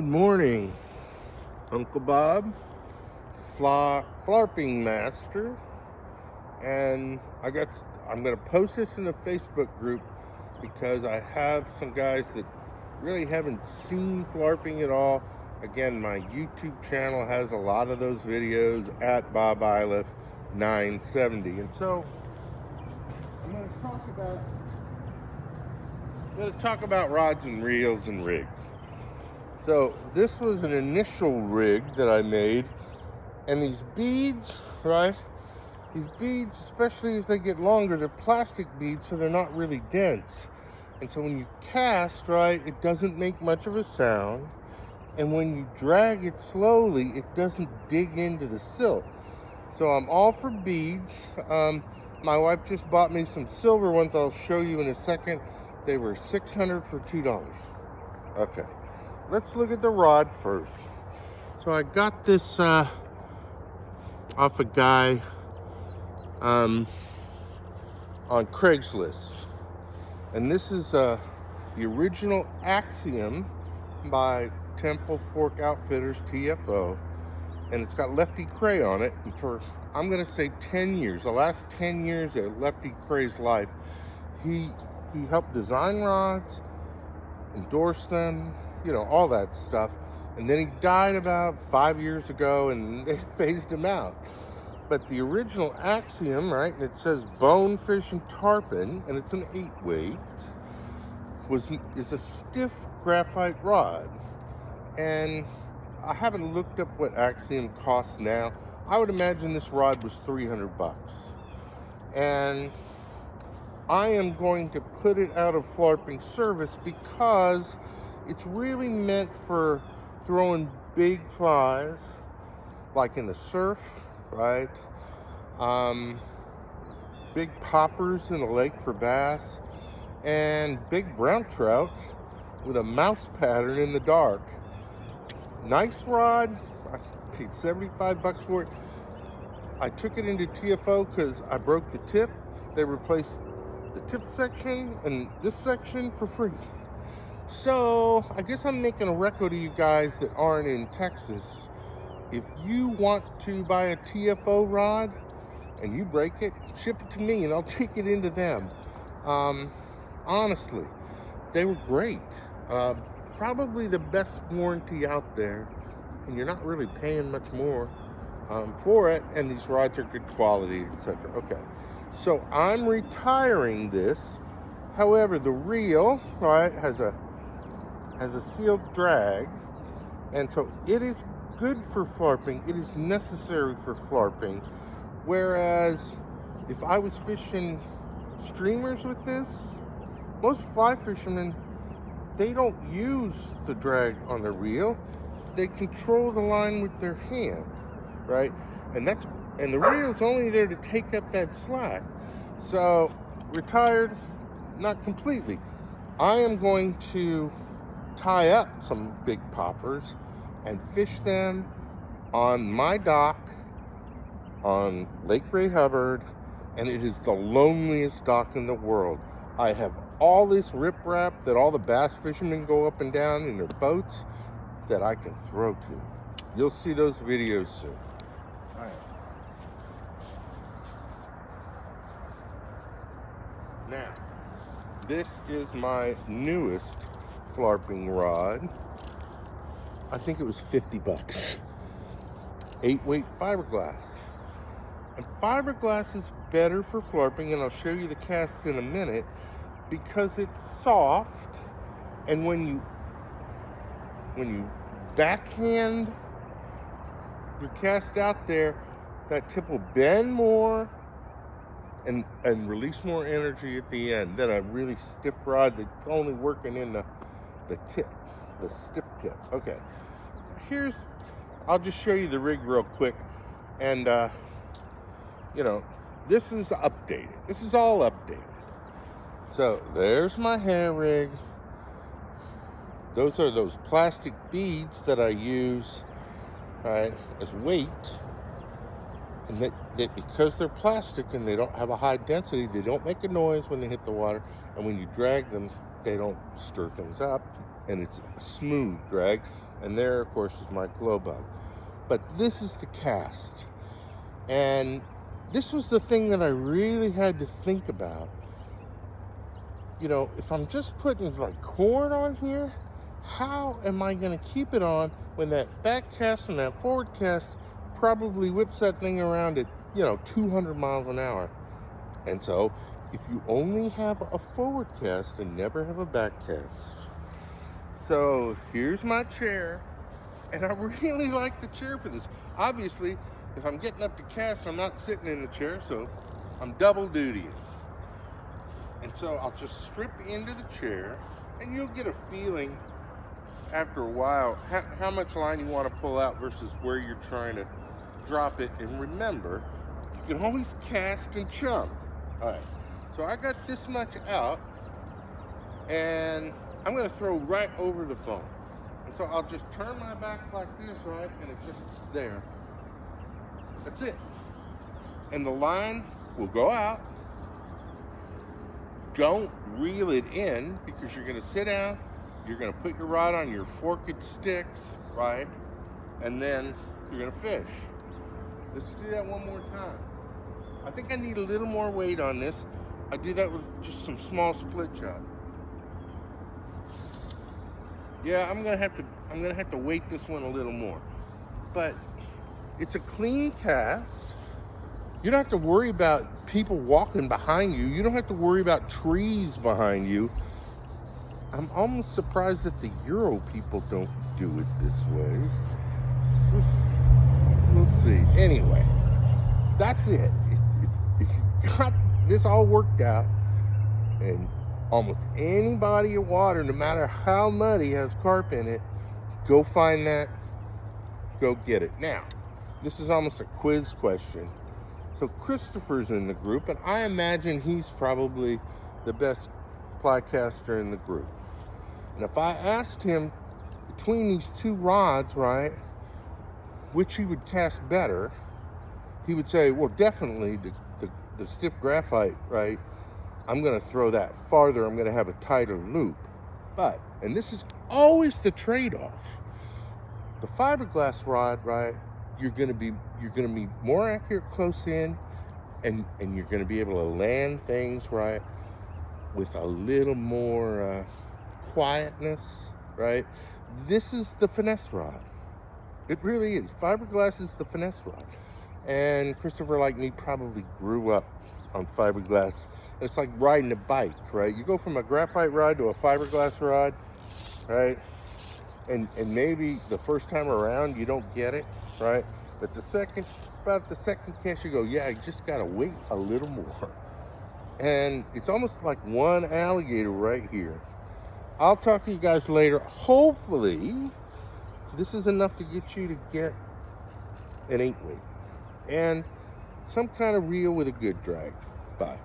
Good morning, Uncle Bob, flarping master, and I'm gonna post this in the Facebook group because I have some guys that really haven't seen flarping at all. Again, my YouTube channel has a lot of those videos at Bob Iliff 970, and so I'm gonna talk about rods and reels and rigs. So this was an initial rig that I made, and these beads, right? These beads, especially as they get longer, they're plastic beads, so they're not really dense. And so when you cast, right, it doesn't make much of a sound. And when you drag it slowly, it doesn't dig into the silt. So I'm all for beads. My wife just bought me some silver ones I'll show you in a second. They were $600 for $2. Okay. Let's look at the rod first. So I got this off a guy on Craigslist. And this is the original Axiom by Temple Fork Outfitters, TFO. And it's got Lefty Cray on it. And for, I'm going to say 10 years, the last 10 years of Lefty Cray's life, he helped design rods, endorse them, you know, all that stuff. And then he died about 5 years ago and they phased him out. But the original Axiom, right, and it says bonefish and tarpon, and it's an 8-weight, is a stiff graphite rod. And I haven't looked up what Axiom costs now. I would imagine this rod was $300. And I am going to put it out of flarping service because it's really meant for throwing big flies, like in the surf, right? Big poppers in a lake for bass, and big brown trout with a mouse pattern in the dark. Nice rod. I paid $75 for it. I took it into TFO because I broke the tip. They replaced the tip section and this section for free. So I guess I'm making a record to you guys that aren't in Texas. If you want to buy a TFO rod and you break it, ship it to me and I'll take it into them. Honestly, they were great. Probably the best warranty out there, and you're not really paying much more for it, and these rods are good quality, etc. Okay, so I'm retiring this. However, the reel, right, has a sealed drag, and so it is good for flarping. It is necessary for flarping. Whereas if I was fishing streamers with this, most fly fishermen, they don't use the drag on the reel. They control the line with their hand, right? And the reel's only there to take up that slack. So retired, not completely. I am going to tie up some big poppers and fish them on my dock on Lake Ray Hubbard, and it is the loneliest dock in the world. I have all this riprap that all the bass fishermen go up and down in their boats that I can throw to. You'll see those videos soon. All right. Now, this is my newest flarping rod. I think it was $50. 8-weight fiberglass. And fiberglass is better for flarping, and I'll show you the cast in a minute, because it's soft, and when you backhand your cast out there, that tip will bend more and release more energy at the end than a really stiff rod that's only working in the tip, the stiff tip. Okay, I'll just show you the rig real quick, and you know, this is updated. This is all updated. So there's my hair rig. Those are those plastic beads that I use, right, as weight. And that because they're plastic and they don't have a high density, they don't make a noise when they hit the water. And when you drag them, they don't stir things up. And it's a smooth drag. And there, of course, is my glow bug. But this is the cast. And this was the thing that I really had to think about. You know, if I'm just putting like cord on here, how am I going to keep it on when that back cast and that forward cast probably whips that thing around at, 200 miles an hour? And so, if you only have a forward cast and never have a back cast. So, here's my chair. And I really like the chair for this. Obviously, if I'm getting up to cast, I'm not sitting in the chair, so I'm double dutying. And so I'll just strip into the chair, and you'll get a feeling after a while how much line you want to pull out versus where you're trying to drop it. And remember, you can always cast and chum. All right, so I got this much out, and I'm going to throw right over the phone. And so I'll just turn my back like this, right, and it's just there. That's it. And the line will go out. Don't reel it in, because you're going to sit down, you're going to put your rod on your forked sticks, right? And then you're going to fish. Let's do that one more time. I think I need a little more weight on this. I do that with just some small split shot. Yeah, I'm gonna have to weight this one a little more. But it's a clean cast. You don't have to worry about people walking behind you. You don't have to worry about trees behind you. I'm almost surprised that the Euro people don't do it this way. We'll see. Anyway, that's it. If you got this all worked out, and almost any body of water, no matter how muddy, has carp in it, go find that, go get it. Now, this is almost a quiz question. So Christopher's in the group, and I imagine he's probably the best fly caster in the group. And if I asked him between these two rods, right, which he would cast better, he would say, well, definitely the stiff graphite, right? I'm going to throw that farther. I'm going to have a tighter loop. But, and this is always the trade-off, the fiberglass rod, right, you're going to be more accurate close in, and you're going to be able to land things, right, with a little more quietness, right? This is the finesse rod. It really is. Fiberglass is the finesse rod. And Christopher, like me, probably grew up on fiberglass. It's like riding a bike, right? You go from a graphite rod to a fiberglass rod, right? And maybe the first time around you don't get it, right? But about the second cast, you go, yeah, I just gotta wait a little more. And it's almost like one alligator right here. I'll talk to you guys later. Hopefully, this is enough to get you to get an 8-weight and some kind of reel with a good drag. Bye.